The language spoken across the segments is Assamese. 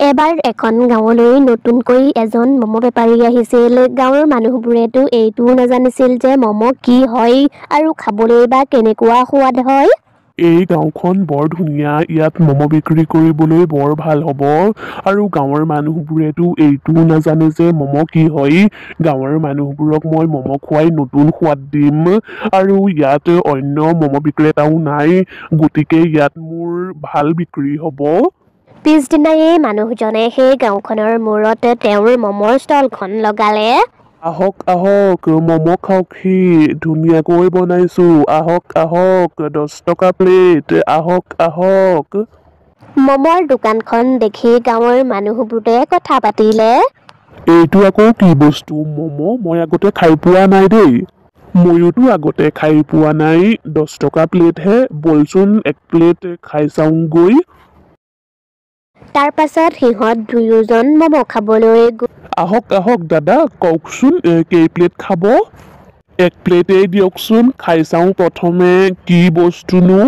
এবাৰ এখন গাঁৱলৈ নতুনকৈ এজন মম বেপাৰী আহিছিল। গাঁৱৰ মানুহবোৰেতো এইটো নাজানিছিল যে মম কি হয় আৰু খাবলৈ বা কেনেকুৱা সোৱাদ হয়। এই গাঁওখন বৰ ধুনীয়া, ইয়াত মম বিক্ৰী কৰিবলৈ বৰ ভাল হ'ব। আৰু গাঁৱৰ মানুহবোৰেতো এইটো নাজানে যে মম কি হয়। গাঁৱৰ মানুহবোৰক মই মম খুৱাই নতুন সোৱাদ দিম আৰু ইয়াত অন্য মম বিক্ৰেতাও নাই, গতিকে ইয়াত মোৰ ভাল বিক্ৰী হ'ব। পিছদিনাই মানুহজনে সেই গাঁওখনৰ মূৰত তেওঁৰ মমৰ ষ্টলখন লগালে। আহক আহক, মম খাওকহি, ধুনীয়াকৈ বনাইছো, আহক আহক, 10 টকা প্লেট, আহক আহক। মমৰ দোকানখন দেখি গাঁৱৰ মানুহবোৰে কথা পাতিলে। এইটো আকৌ কি বস্তু মম? মই আগতে খাই পোৱা নাই দেই। ময়োতো আগতে খাই পোৱা নাই, 10 টকা প্লেটহে, বলচোন এক প্লেট খাই চাওঁগৈ। তাৰ পাছত সিহঁত দুয়োজন মম খাবলৈ আহক আহক দাদা, কওকচোন কেই প্লেট খাব? এক প্লেটেই দিয়কচোন, খাই চাওঁ প্ৰথমে কি বস্তুনো।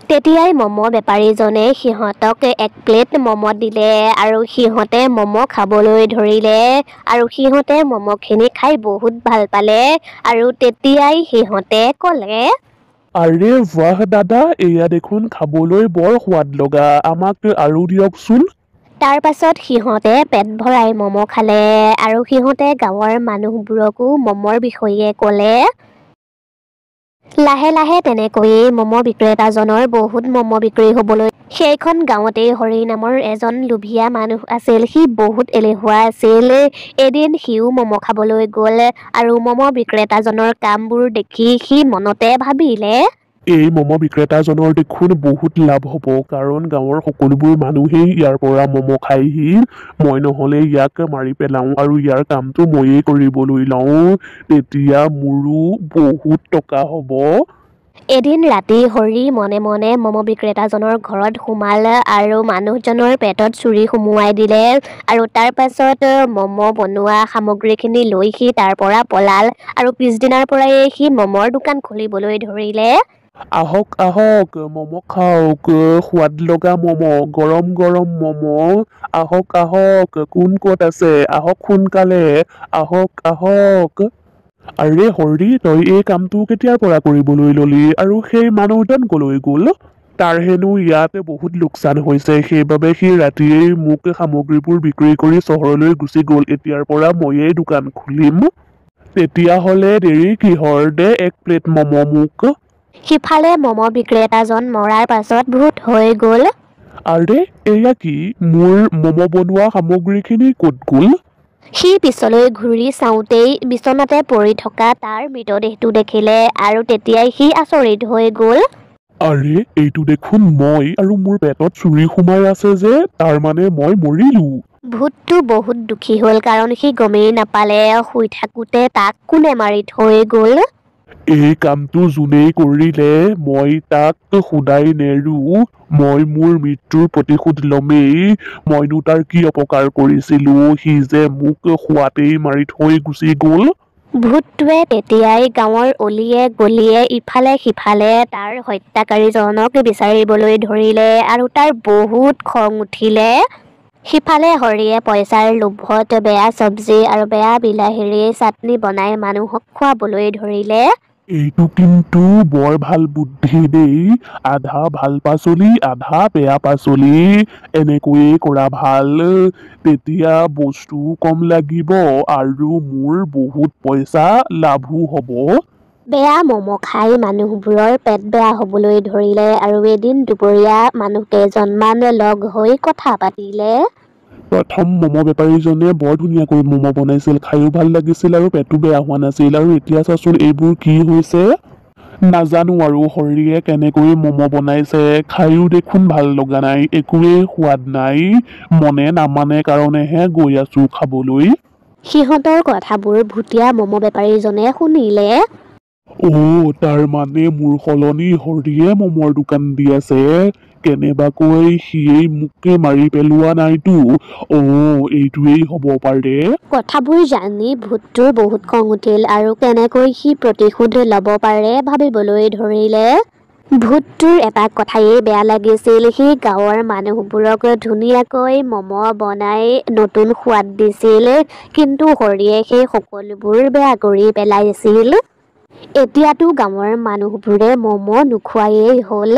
তেতিয়াই মম বেপাৰীজনে সিহঁতক এক প্লেট মম দিলে আৰু সিহঁতে মম খাবলৈ ধৰিলে আৰু সিহঁতে মমখিনি খাই বহুত ভাল পালে আৰু তেতিয়াই সিহঁতে ক'লে, আৰে বাহ দাদা, এয়া দেখোন খাবলৈ বৰ সোৱাদ লগা, আমাক আৰু দিয়কচোন। তাৰ পাছত সিহঁতে পেট ভৰাই মম খালে আৰু সিহঁতে গাঁৱৰ মানুহবোৰকো মমৰ বিষয়ে ক'লে। লাহে লাহে তেনেকৈয়ে মম বিক্ৰেতাজনৰ বহুত মম বিক্ৰী হ'বলৈ। সেইখন গাঁৱতেই হৰি নামৰ এজন লোভীয়া মানুহ আছিল। সি বহুত এলেহুৱা আছিল। এদিন সিও মম খাবলৈ গ'ল আৰু মম বিক্ৰেতাজনৰ কামবোৰ দেখি সি মনতে ভাবিলে, এই মম বিক্ৰেতাজনৰ দেখোন বহুত লাভ হ'ব, কাৰণ গাঁৱৰ সকলোবোৰ মানুহেই ইয়াৰ পৰা মম খায়হি। মই নহ'লে ইয়াক মাৰি পেলাওঁ আৰু ইয়াৰ কামটো ময়েই কৰিবলৈ লওঁ, তেতিয়া মোৰো বহুত টকা হ'ব। এদিন ৰাতি হৰি মনে মনে মম বিক্ৰেতাজনৰ ঘৰত সোমাল আৰু মানুহজনৰ পেটত চুৰি সুমুৱাই দিলে আৰু তাৰ পাছত মম বনোৱা সামগ্ৰীখিনি লৈ সি তাৰ পৰা পলাল আৰু পিছদিনাৰ পৰাই সি মমৰ দোকান খুলিবলৈ ধৰিলে। আহক আহক, মম খাওক, সোৱাদ লগা মম, গৰম গৰম মম, আহক আহক, কোন ক'ত আছে, আহক সোনকালে, আহক আহক। আৰে হৰি, তই এই কামটো কেতিয়াৰ পৰা কৰিবলৈ ললি আৰু সেই মানুহজন কলৈ গ'ল? তাৰ হেনো ইয়াত বহুত লোকচান হৈছে, সেইবাবে সি ৰাতিয়েই মোক সামগ্ৰীবোৰ বিক্ৰী কৰি চহৰলৈ গুচি গ'ল। এতিয়াৰ পৰা ময়েই দোকান খুলিম। তেতিয়াহ'লে দেৰি কিহৰ, দে এক প্লেট মম মোক। সিফালে মম বিক্ৰেতাজন মৰাৰ পাছত ভূত হৈ গ'ল। আৰে এয়া কি, মোৰ মম বনোৱা সামগ্ৰীখিনি ক'ত গ'ল? সি পিছলৈ ঘূৰি চাওঁতেই বিচনাতে পৰি থকা তাৰ মৃতদেহটো দেখিলে আৰু তেতিয়াই সি আচৰিত হৈ গ'ল। আৰে এইটো দেখোন মই, আৰু মোৰ পেটত চুৰি সোমাই আছে যে, তাৰ মানে মই মৰিলো। ভূতটো বহুত দুখী হ'ল, কাৰণ সি গমেই নাপালে শুই থাকোতে তাক কোনে মাৰি থৈ গ'ল। এই কামটো যোনেই কৰিলে মই তাক সদায় নেৰো, মই মোৰ মৃত্যুৰ প্ৰতিশোধ ল'মেই। মইনো তাৰ কি অপকাৰ কৰিছিলো, সি যে মোক শুৱাতেই মাৰি থৈ গুচি গ'ল। ভূতটোৱে তেতিয়াই গাঁৱৰ অলিয়ে গলিয়ে ইফালে সিফালে তাৰ হত্যাকাৰীজনক বিচাৰিবলৈ ধৰিলে আৰু তাৰ বহুত খং উঠিলে। সিফালে হৰিয়ে পইচাৰ লোভত বেয়া চব্জি আৰু বেয়া বিলাহীৰে চাটনি বনাই মানুহক খুৱাবলৈ ধৰিলে। এইটো কিন্তু বৰ ভাল বুদ্ধি দেই, আধা ভাল পাচলি আধা বেয়া পাচলি, এনেকৈয়ে কৰা ভাল। তেতিয়া বস্তু কম লাগিব আৰু মোৰ বহুত পইচা লাভো হ'ব। বেয়া মম খাই মানুহবোৰৰ পেট বেয়া হ'বলৈ ধৰিলে আৰু এদিন দুপৰীয়া মানুহ কেইজনমান লগ হৈ কথা পাতিলে। প্ৰথম মম বেপাৰীজনে বৰ ধুনীয়াকৈ মম বনাইছিল, খায়ো ভাল লাগিছিল আৰু পেটো বেয়া হোৱা নাছিল, আৰু এতিয়া চাচোন এইবোৰ কি হৈছে। নাজানো আৰু হৰিয়ে কেনেকৈ মম বনাইছে, খায়ো দেখোন ভাল লগা নাই, একোৱেই সোৱাদ নাই, মনে নামানে কাৰণেহে গৈ আছো খাবলৈ। সিহঁতৰ কথাবোৰ ভুটীয়া মম বেপাৰীজনে শুনিলে। তাৰ মানে মোৰ সলনি হৰিয়ে মমৰ দোকান দি আছে, কেনেবাকৈ সিয়েই মোকে মাৰি পেলোৱা নাইতো। এইটোৱেই হ'ব পাৰে। কথাবোৰ জানি ভূতটোৰ বহুত খং উঠিল আৰু কেনেকৈ সি প্ৰতিশোধ ল'ব পাৰে ভাবিবলৈ ধৰিলে। ভূতটোৰ এটা কথাই বেয়া লাগিছিল, সি গাঁৱৰ মানুহবোৰক ধুনীয়াকৈ মম বনাই নতুন সোৱাদ দিছিল, কিন্তু হৰিয়ে সেই সকলোবোৰ বেয়া কৰি পেলাইছিল। এতিয়াতো গাঁৱৰ মানুহবোৰে মম নোখোৱায়েই হ'ল।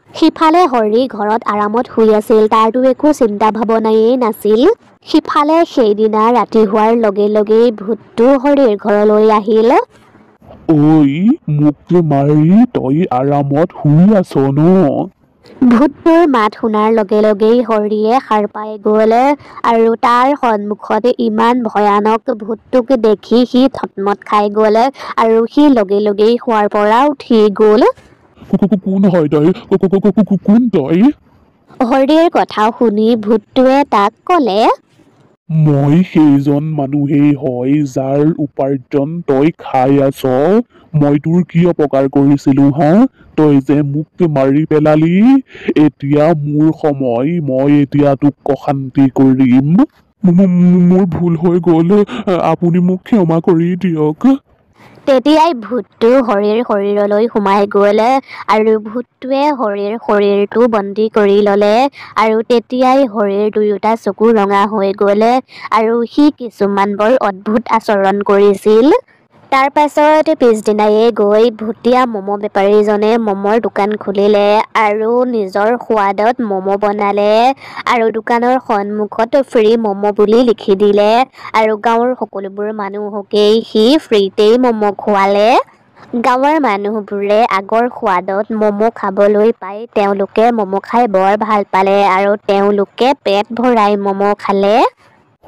সিফালে হৰি ঘৰত আৰামত শুই আছিল, তাৰতো একো চিন্তা ভাৱনায়েই নাছিল। সিফালে সেইদিনা ৰাতি হোৱাৰ লগে লগেই ভূতটো হৰিৰ ঘৰলৈ আহিল। ঐ, মোক মাৰি তই আৰামত শুই আছ ন? ভূতটোৰ মাত শুনাৰ লগে লগেই হৰিয়ে সাৰ পাই গ'ল আৰু তাৰ সন্মুখত ইমান ভয়ানক ভূতটোক দেখি সি থতমত খাই গ'ল আৰু সি লগে লগেই শোৱাৰ পৰা উঠি গ'ল। কোন হয় তই? কোন তই? হৰিৰ কথা শুনি ভূতটোৱে তাক ক'লে, মই সেইজন মানুহেই হয় যাৰ উপাৰ্জন তই খাই আছ। মই তোৰ কি অপকাৰ কৰিছিলো হা? তই যে মোক মাৰি পেলালি। এতিয়া মোৰ সময়, মই এতিয়া তোক অশান্তি কৰিম। মোৰ ভুল হৈ গ'ল, আপুনি মোক ক্ষমা কৰি দিয়ক। তেতিয়াই ভূতটো হৰিৰ শৰীৰলৈ সোমাই গ'ল আৰু ভূতটোৱে হৰিৰ শৰীৰটো বন্দী কৰি ল'লে আৰু তেতিয়াই হৰিৰ দুয়োটা চকু ৰঙা হৈ গ'ল আৰু সি কিছুমান বৰ অদ্ভুত আচৰণ কৰিছিল। তাৰ পাছত পিছদিনায়ে গৈ ভূতীয়া মম বেপাৰীজনে মমৰ দোকান খুলিলে আৰু নিজৰ সোৱাদত মম বনালে আৰু দোকানৰ সন্মুখত ফ্ৰী মম বুলি লিখি দিলে আৰু গাঁৱৰ সকলোবোৰ মানুহকেই সি ফ্ৰীতেই মম খোৱালে। গাঁৱৰ মানুহবোৰে আগৰ সোৱাদত মম খাবলৈ পাই তেওঁলোকে মম খাই বৰ ভাল পালে আৰু তেওঁলোকে পেট ভৰাই মম খালে।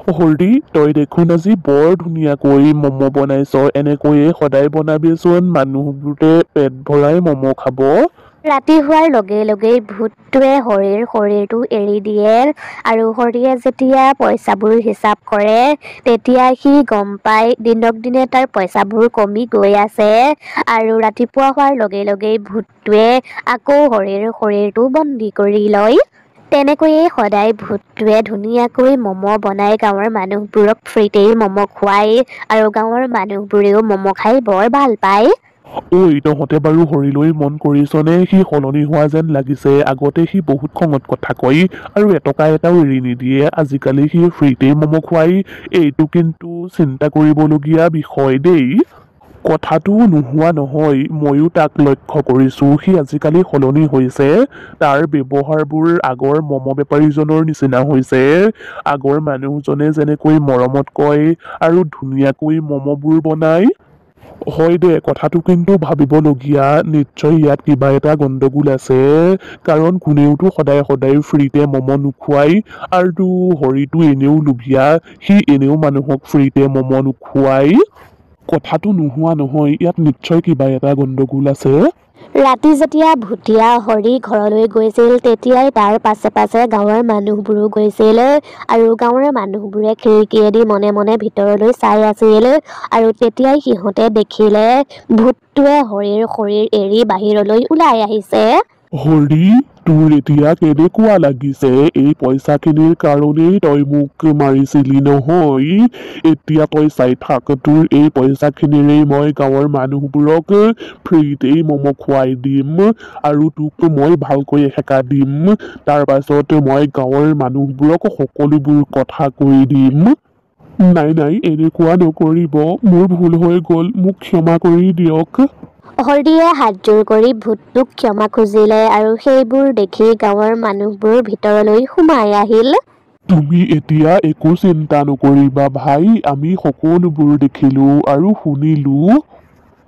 হৰি, তই দেখোন আজি বৰ ধুনীয়াকৈ মম বনাইছ। এনেকৈয়ে সদায় বনাবিচোন, মানুহবোৰে পেট ভৰাই মম খাব। ৰাতি হোৱাৰ লগে লগেই ভূতটোৱে হৰিৰ শৰীৰটো এৰি দিয়ে আৰু হৰিয়ে যেতিয়া পইচাবোৰ হিচাপ কৰে তেতিয়া সি গম পায় দিনক দিনে তাৰ পইচাবোৰ কমি গৈ আছে আৰু ৰাতিপুৱা হোৱাৰ লগে লগেই ভূতটোৱে আকৌ হৰিৰ শৰীৰটো বন্দী কৰি লয়। তেনেকৈয়ে সদায় ভূতটোৱে ধুনীয়াকৈ মম বনাই গাঁৱৰ মানুহবোৰক ফ্ৰীতেই মম খুৱায় আৰু গাঁৱৰ মানুহবোৰেও মম খাই বৰ ভাল পায়। ঐ, তহঁতে বাৰু হৰিলৈ মন কৰিছনে? সি সলনি হোৱা যেন লাগিছে। আগতে সি বহুত খঙত কথা কয় আৰু এটকা এটাও এৰি নিদিয়ে। আজিকালি সি ফ্ৰীতেই মম খুৱাই। এইটো কিন্তু চিন্তা কৰিবলগীয়া বিষয় দেই। কথাটো নোহোৱা নহয়, ময়ো তাক লক্ষ্য কৰিছো। সি আজিকালি সলনি হৈছে। তাৰ ব্যৱহাৰবোৰ আগৰ মম বেপাৰীজনৰ নিচিনা হৈছে। আগৰ মানুহজনে যেনেকৈ মৰমত কয় আৰু ধুনীয়াকৈ মমবোৰ বনায়। হয় দে, কথাটো কিন্তু ভাবিবলগীয়া। নিশ্চয় ইয়াত কিবা এটা গণ্ডগোল আছে, কাৰণ কোনেওতো সদায় সদায় ফ্ৰীতে মম নোখোৱাই আৰু হৰিটো এনেও লোভীয়া, সি এনেও মানুহক ফ্ৰীতে মম নোখোৱাই। কথাটো নোহোৱা নহয়, ইয়াত নিশ্চয় কিবা এটা গণ্ডগোল আছে। ৰাতি যেতিয়া ভূতীয়া হৰি ঘৰলৈ গৈছিল তেতিয়াই তাৰ পাছে পাছে গাঁৱৰ মানুহবোৰো গৈছিল আৰু গাঁৱৰ মানুহবোৰে খিৰিকীয়েদি মনে মনে ভিতৰলৈ চাই আছিল আৰু তেতিয়াই সিহঁতে দেখিলে ভূতটোৱে হৰিৰ শৰীৰ এৰি বাহিৰলৈ ওলাই আহিছে। হৰি, তোৰ এতিয়া কেনেকুৱা লাগিছে? এই পইচাখিনিৰ কাৰণেই তই মোক মাৰিছিলি নহয়। এতিয়া তই চাই থাক, তোৰ এই পইচাখিনিৰেই মই গাঁৱৰ মানুহবোৰক ফ্ৰীতেই মম খুৱাই দিম আৰু তোক মই ভালকৈ এসেকা দিম। তাৰ পাছত মই গাঁৱৰ মানুহবোৰক সকলোবোৰ কথা কৈ দিম। নাই নাই, এনেকুৱা নকৰিব। মোৰ ভুল হৈ গ'ল, মোক ক্ষমা কৰি দিয়ক। হৰিয়ে হাতযোৰ কৰি ভূতটোক ক্ষমা খুজিলে আৰু সেইবোৰ দেখি গাঁৱৰ মানুহবোৰ ভিতৰলৈ সোমাই আহিল। তুমি এতিয়া একো চিন্তা নকৰিবা ভাই, আমি সকলোবোৰ দেখিলো আৰু শুনিলো।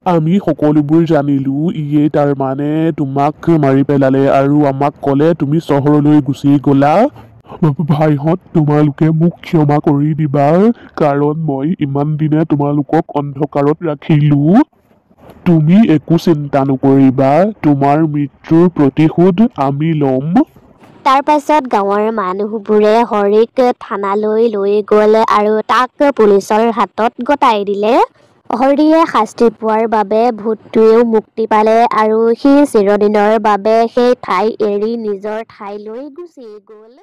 আমি সকলোবোৰ জানিলো। ইয়ে তাৰমানে তোমাক মাৰি পেলালে আৰু আমাক ক'লে তুমি চহৰলৈ গুচি গ'লা। ভাইহঁত, তোমালোকে মোক ক্ষমা কৰি দিবা, কাৰণ মই ইমান দিনে তোমালোকক অন্ধকাৰত ৰাখিলো। তুমি একো চিন্তা নকৰিবা, তোমাৰ মৃত্যুৰ প্ৰতিশোধ আমি ল'ম। তাৰ পাছত গাঁৱৰ মানুহবোৰে হৰিক থানালৈ লৈ গ'ল আৰু তাক পুলিচৰ হাতত গতাই দিলে। হৰিয়ে শাস্তি পোৱাৰ বাবে ভূতটোৱেও মুক্তি পালে আৰু সি চিৰদিনৰ বাবে সেই ঠাই এৰি নিজৰ ঠাইলৈ গুচি গ'ল।